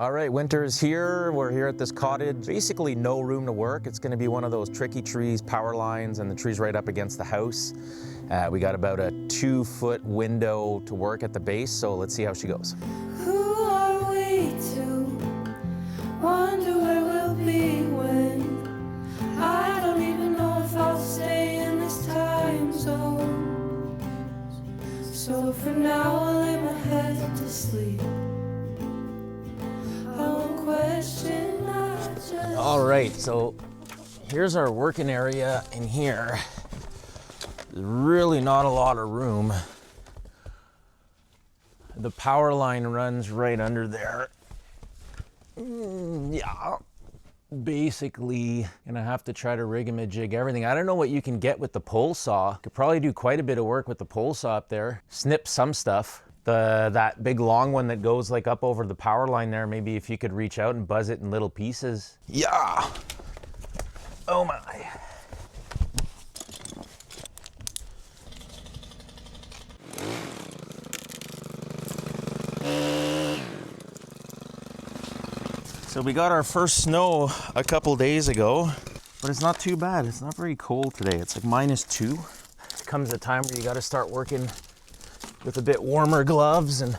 All right, winter is here. We're here at this cottage. Basically no room to work. It's gonna be one of those tricky trees, power lines, and the tree's right up against the house. We got about a 2-foot window to work at the base, so let's see how she goes. Who are we to wonder where we'll be when I don't even know if I'll stay in this time zone. So for now I'll lay my head to sleep. I won't question, I just... All right, so here's our working area in here. There's really not a lot of room. The power line runs right under there. Yeah, basically gonna have to try to rig and jig everything. I don't know what you can get with the pole saw. Could probably do quite a bit of work with the pole saw up there. Snip some stuff. That big long one that goes like up over the power line there, maybe if you could reach out and buzz it in little pieces. Yeah. Oh my. So we got our first snow a couple days ago, but it's not too bad. It's not very cold today. It's like -2. Comes a time where you got to start working with a bit warmer gloves and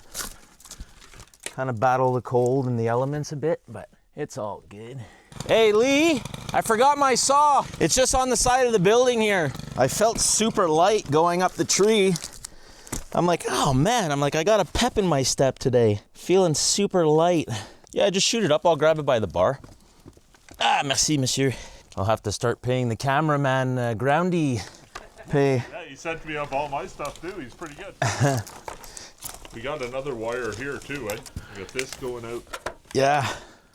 kind of battle the cold and the elements a bit, but it's all good. Hey Lee, I forgot my saw. It's just on the side of the building here. I felt super light going up the tree. I'm like, oh man, I got a pep in my step today. Feeling super light. Yeah, just shoot it up. I'll grab it by the bar. Ah, merci, monsieur. I'll have to start paying the cameraman groundy pay. Yeah, he sent me up all my stuff too. He's pretty good. We got another wire here too, eh? We got this going out. Yeah,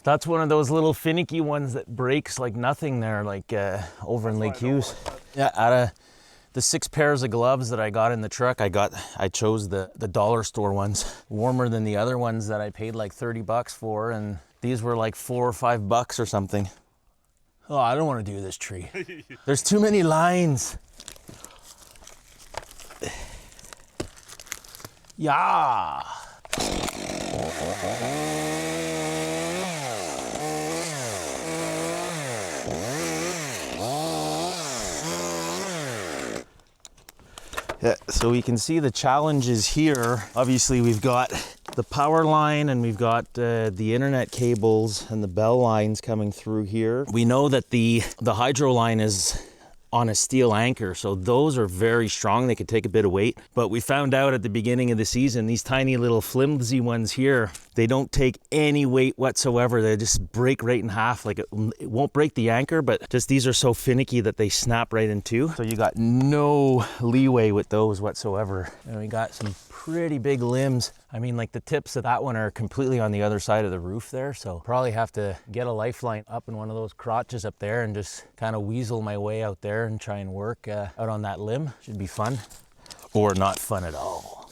that's one of those little finicky ones that breaks like nothing there, like over in Lake Hughes. Yeah, out of the 6 pairs of gloves that I got in the truck, I chose the dollar store ones. Warmer than the other ones that I paid like 30 bucks for, and these were like 4 or 5 bucks or something. Oh, I don't want to do this tree. There's too many lines. Yeah. Yeah, so we can see the challenges here. Obviously we've got the power line and we've got the internet cables and the bell lines coming through here. We know that the hydro line is on a steel anchor, so those are very strong. They could take a bit of weight, but we found out at the beginning of the season, these tiny little flimsy ones here, they don't take any weight whatsoever. They just break right in half. Like it won't break the anchor, but just these are so finicky that they snap right in two. So you got no leeway with those whatsoever. And we got some pretty big limbs. I mean, like the tips of that one are completely on the other side of the roof there. So probably have to get a lifeline up in one of those crotches up there and just kind of weasel my way out there and try and work out on that limb. Should be fun, or not fun at all.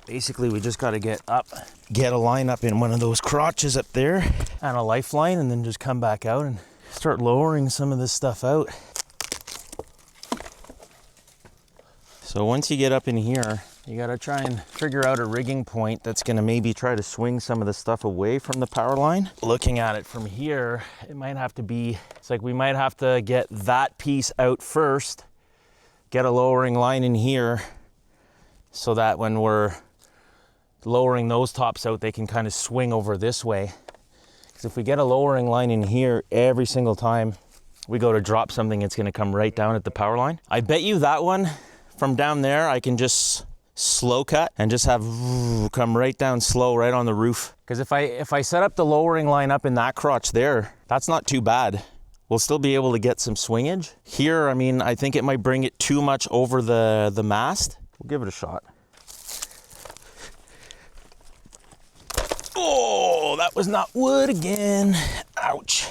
Basically, we just got to get a line up in one of those crotches up there and a lifeline, and then just come back out and start lowering some of this stuff out. So once you get up in here, you got to try and figure out a rigging point that's going to maybe try to swing some of the stuff away from the power line. Looking at it from here, it might have to be, it's like we might have to get that piece out first, get a lowering line in here so that when we're lowering those tops out, they can kind of swing over this way. Because if we get a lowering line in here every single time we go to drop something, it's going to come right down at the power line. I bet you that one from down there, I can just slow cut and just have come right down slow right on the roof. Because if I set up the lowering line up in that crotch there, that's not too bad. We'll still be able to get some swingage. Here, I mean, I think it might bring it too much over the mast. We'll give it a shot. Oh, that was not wood again. Ouch.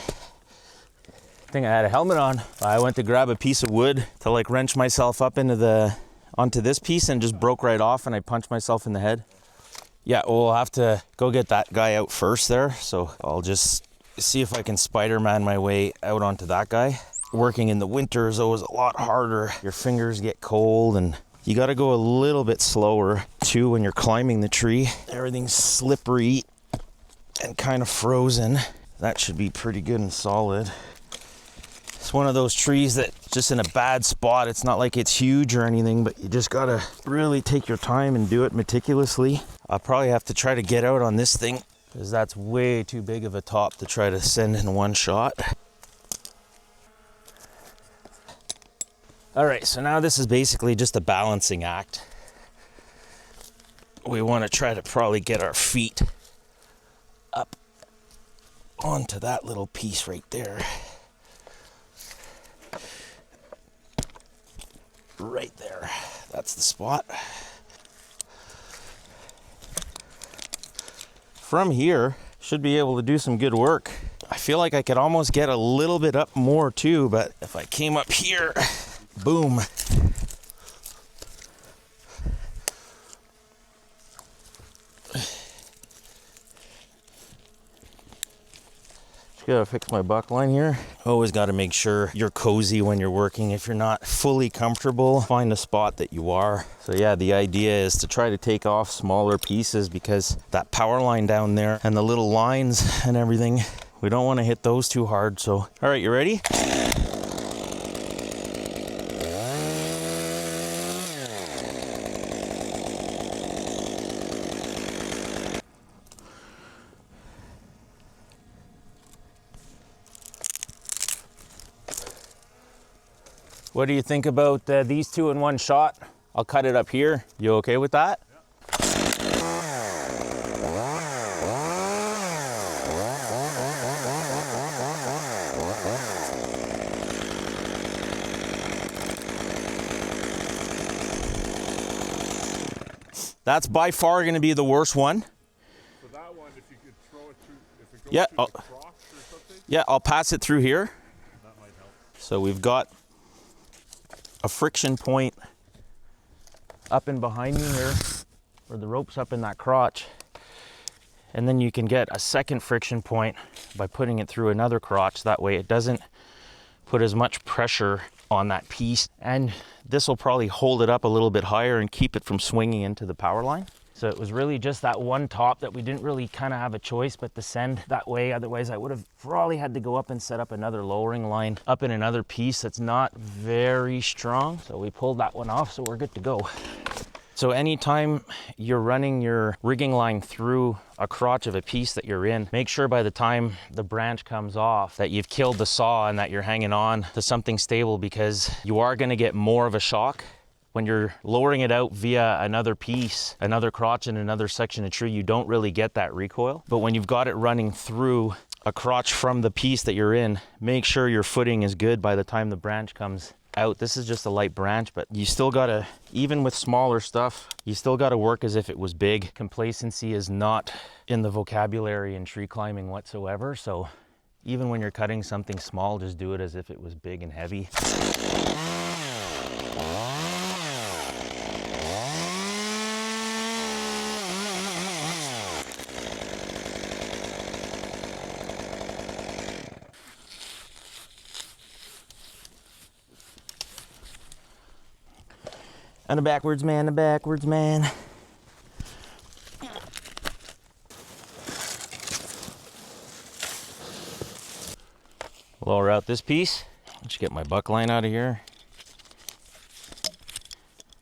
I think I had a helmet on. I went to grab a piece of wood to like wrench myself up onto this piece and just broke right off, and I punched myself in the head. Yeah, we'll have to go get that guy out first there. So I'll just see if I can Spider-Man my way out onto that guy. Working in the winter is always a lot harder. Your fingers get cold and you got to go a little bit slower too when you're climbing the tree. Everything's slippery and kind of frozen. That should be pretty good and solid. It's one of those trees that just in a bad spot. It's not like it's huge or anything, but you just gotta really take your time and do it meticulously. I'll probably have to try to get out on this thing because that's way too big of a top to try to send in one shot. All right, so now this is basically just a balancing act. We want to try to probably get our feet up onto that little piece right there. Right there, that's the spot. From here, should be able to do some good work. I feel like I could almost get a little bit up more too, but if I came up here, boom. Gotta fix my buck line here. Always gotta make sure you're cozy when you're working. If you're not fully comfortable, find a spot that you are. So yeah, the idea is to try to take off smaller pieces because that power line down there and the little lines and everything, we don't wanna hit those too hard. So, all right, you ready? What do you think about these two in one shot? I'll cut it up here. You okay with that? That's by far going to be the worst one. For that one, if you could throw it through, if it goes Yeah, through the crotch or something, yeah, I'll pass it through here. that might help. So we've got a friction point up and behind me here, where the rope's up in that crotch. And then you can get a second friction point by putting it through another crotch. That way it doesn't put as much pressure on that piece. And this will probably hold it up a little bit higher and keep it from swinging into the power line. So it was really just that one top that we didn't really kind of have a choice but to send that way. Otherwise I would have probably had to go up and set up another lowering line up in another piece that's not very strong. So we pulled that one off, so we're good to go. So anytime you're running your rigging line through a crotch of a piece that you're in, make sure by the time the branch comes off that you've killed the saw and that you're hanging on to something stable, because you are going to get more of a shock. When you're lowering it out via another piece, another crotch in another section of tree, you don't really get that recoil. But when you've got it running through a crotch from the piece that you're in, make sure your footing is good by the time the branch comes out. This is just a light branch, but you still gotta, even with smaller stuff, you still gotta work as if it was big. Complacency is not in the vocabulary in tree climbing whatsoever. So even when you're cutting something small, just do it as if it was big and heavy. And a backwards man, a backwards man. Lower out this piece. Let's get my buck line out of here.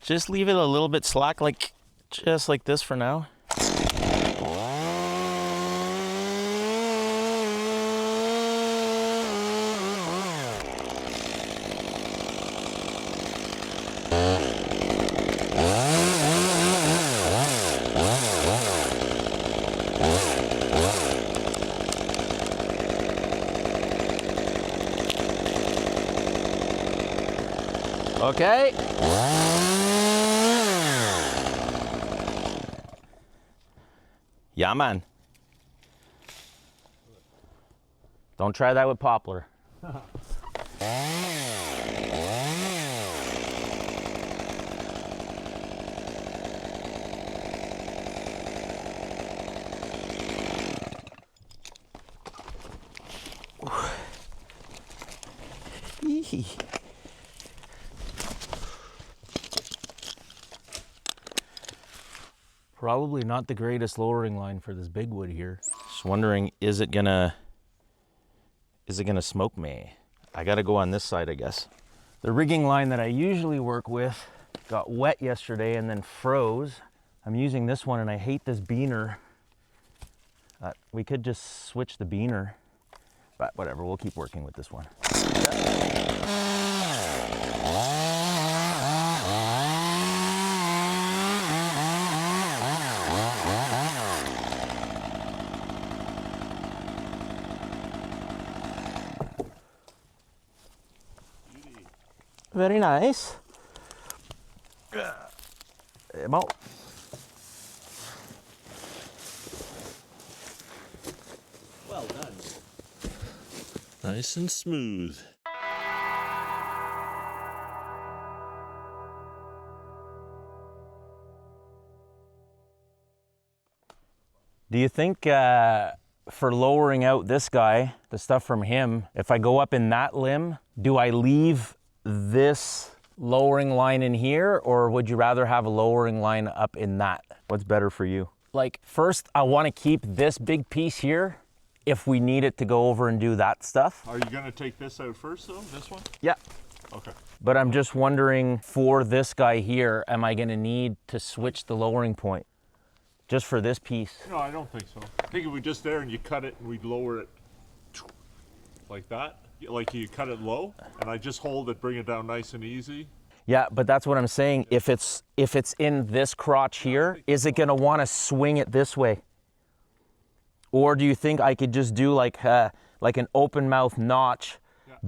Just leave it a little bit slack, like just like this for now. Okay. Yeah, man. Don't try that with poplar. Probably not the greatest lowering line for this big wood here. Just wondering, is it gonna smoke me? I gotta go on this side, I guess. The rigging line that I usually work with got wet yesterday and then froze. I'm using this one and I hate this beaner. We could just switch the beaner, but whatever, we'll keep working with this one. Very nice. About. Well done. Nice and smooth. Do you think for lowering out this guy, the stuff from him, if I go up in that limb, do I leave this lowering line in here, or would you rather have a lowering line up in that? What's better for you? Like, first, I want to keep this big piece here if we need it to go over and do that stuff. Are you gonna take this out first though, this one? Yeah. Okay. But I'm just wondering, for this guy here, am I gonna need to switch the lowering point? Just for this piece? No, I don't think so. I think if we just there and you cut it and we'd lower it like that, like you cut it low, and I just hold it, bring it down nice and easy. Yeah, but that's what I'm saying. If it's in this crotch here, is it gonna want to swing it this way? Or do you think I could just do like an open mouth notch,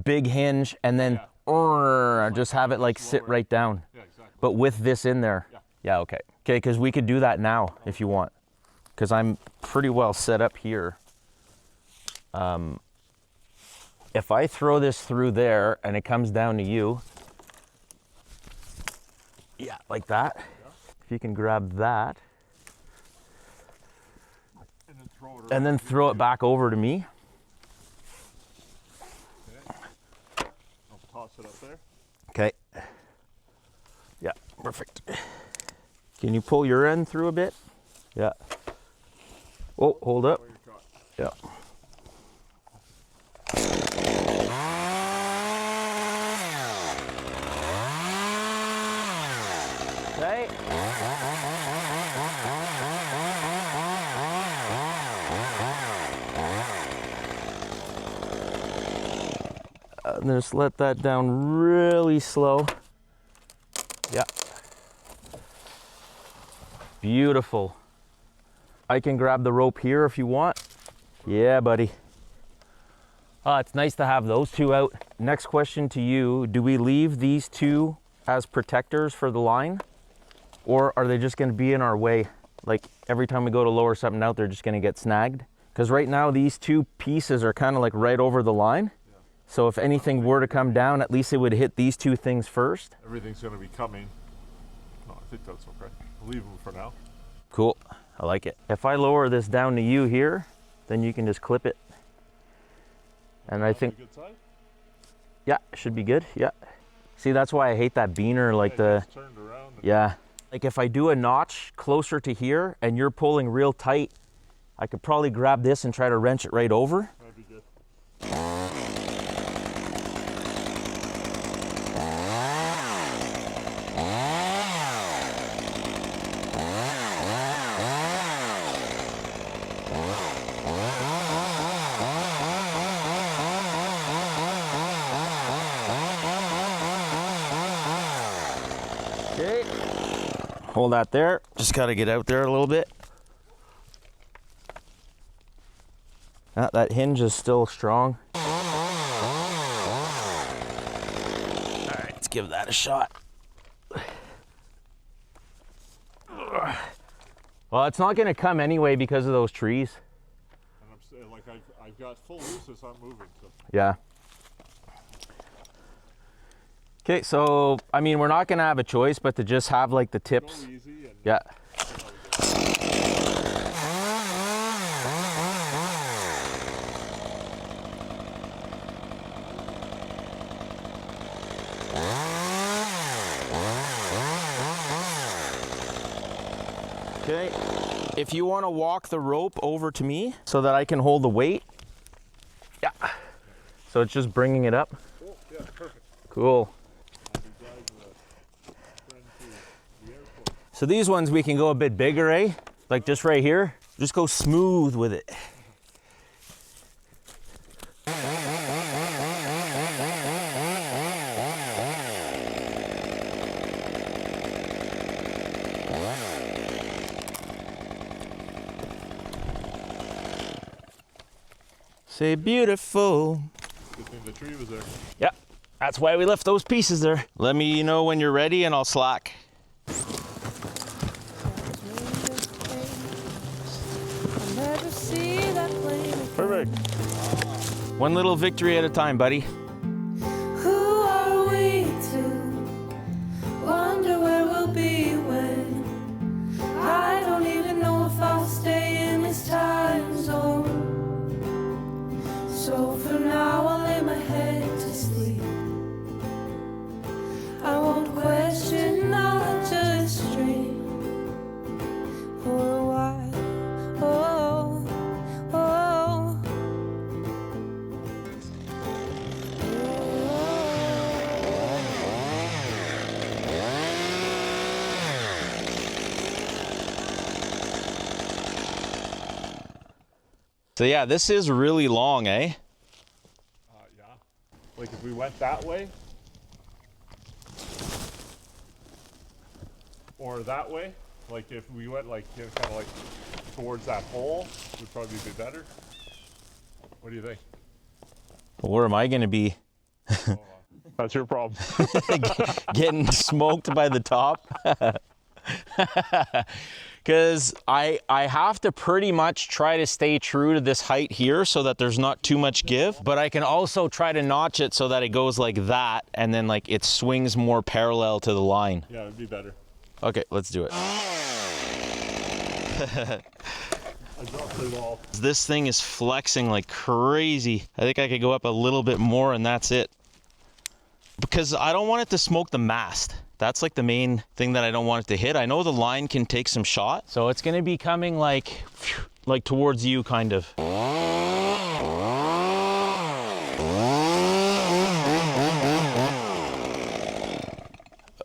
big hinge, and then just have it like sit right down? Yeah, exactly. But with this in there? Yeah, okay. Okay, because we could do that now if you want. Because I'm pretty well set up here. If I throw this through there and it comes down to you, yeah, like that. Yeah. If you can grab that. And then throw it back over to me. Okay. I'll toss it up there. Okay. Yeah, perfect. Can you pull your end through a bit? Yeah. Oh, hold up. Yeah. Okay. Just let that down really slow. Yeah. Beautiful. I can grab the rope here if you want. Yeah, buddy. It's nice to have those two out. Next question to you, do we leave these two as protectors for the line? Or are they just gonna be in our way? Like every time we go to lower something out, they're just gonna get snagged? Because right now these two pieces are kind of like right over the line. So if anything were to come down, at least it would hit these two things first. Everything's gonna be coming. No, I think that's okay. I'll leave them for now. Cool, I like it. If I lower this down to you here, then you can just clip it. And I think, good side? Yeah, should be good, yeah. See, that's why I hate that beaner, like turned around. Yeah. Like if I do a notch closer to here and you're pulling real tight, I could probably grab this and try to wrench it right over. That'd be good. Okay. Hold that there. Just got to get out there a little bit. That hinge is still strong. All right, let's give that a shot. Well, it's not going to come anyway because of those trees. And I'm saying, like I've got full loose, it's not moving. So. Yeah. Okay, so I mean, we're not going to have a choice but to just have like the tips. Go easy and Yeah. Okay, if you want to walk the rope over to me so that I can hold the weight. Yeah. So it's just bringing it up. Oh, yeah, perfect. Cool. So these ones we can go a bit bigger, eh? Like just right here. Just go smooth with it. Say beautiful. Good thing the tree was there. Yep, that's why we left those pieces there. Let me know when you're ready and I'll slack. Perfect. One little victory at a time, buddy. Who are we to wonder where we'll be when I don't even know if I'll stay in this time zone? So for now I'll lay my head to sleep. I won't question, I'll just dream for a while. Oh, oh, So yeah, this is really long, eh? Yeah. Like if we went that way, or that way, like if we went like, you know, kind of like towards that hole, would probably be better. What do you think? Where am I gonna be? That's your problem. Getting smoked by the top? Because I have to pretty much try to stay true to this height here so that there's not too much give, but I can also try to notch it so that it goes like that and then like it swings more parallel to the line. Yeah, it'd be better. Okay, let's do it. I dropped it all. This thing is flexing like crazy. I think I could go up a little bit more and that's it. Because I don't want it to smoke the mast. That's like the main thing that I don't want it to hit. I know the line can take some shot, so it's gonna be coming like towards you kind of.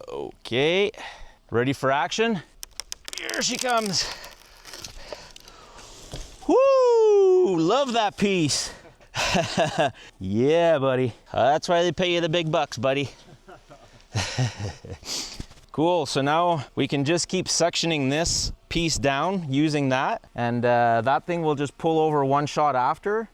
Okay, ready for action? Here she comes. Woo, love that piece. Yeah, buddy. That's why they pay you the big bucks, buddy. Cool, so now we can just keep sectioning this piece down using that, and that thing will just pull over one shot after.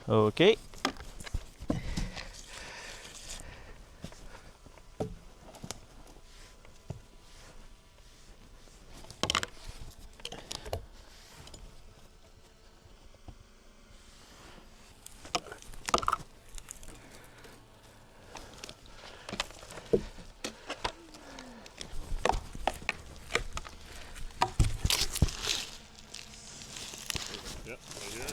Okay. Yep, right here.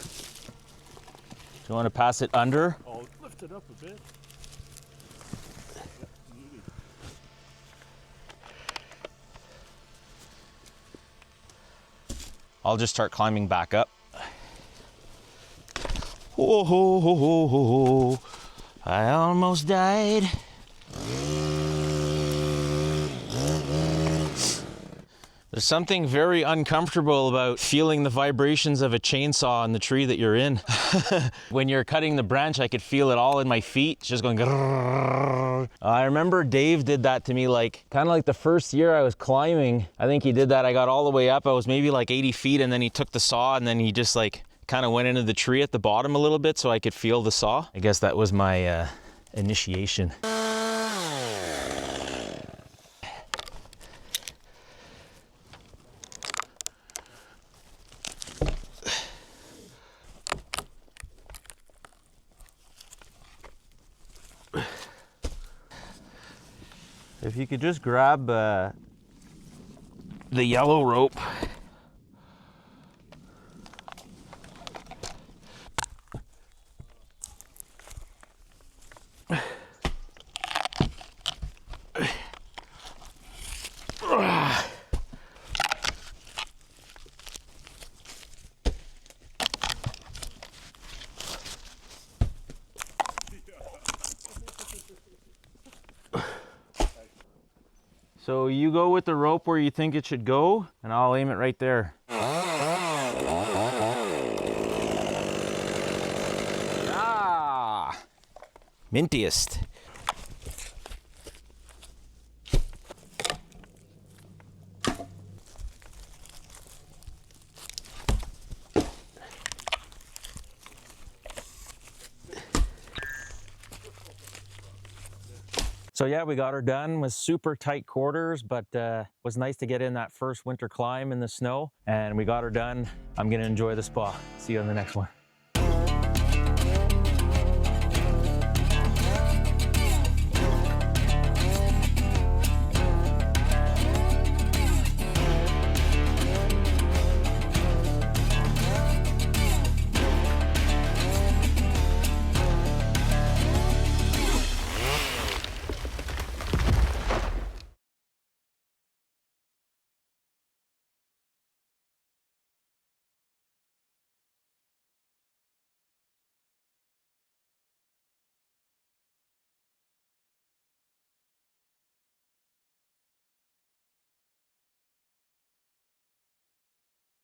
Do you want to pass it under? I'll lift it up a bit. I'll just start climbing back up. Oh, ho, ho, ho, ho, ho. I almost died. There's something very uncomfortable about feeling the vibrations of a chainsaw in the tree that you're in. When you're cutting the branch, I could feel it all in my feet, just going grrrr. I remember Dave did that to me, like kind of like the first year I was climbing. I think he did that. I got all the way up. I was maybe like 80 feet, and then he took the saw and then he just like kind of went into the tree at the bottom a little bit so I could feel the saw. I guess that was my initiation. If you could just grab the yellow rope. So you go with the rope where you think it should go, and I'll aim it right there. Ah! Mintiest. So yeah, we got her done with super tight quarters, but was nice to get in that first winter climb in the snow, and we got her done. I'm gonna enjoy the spa. See you on the next one.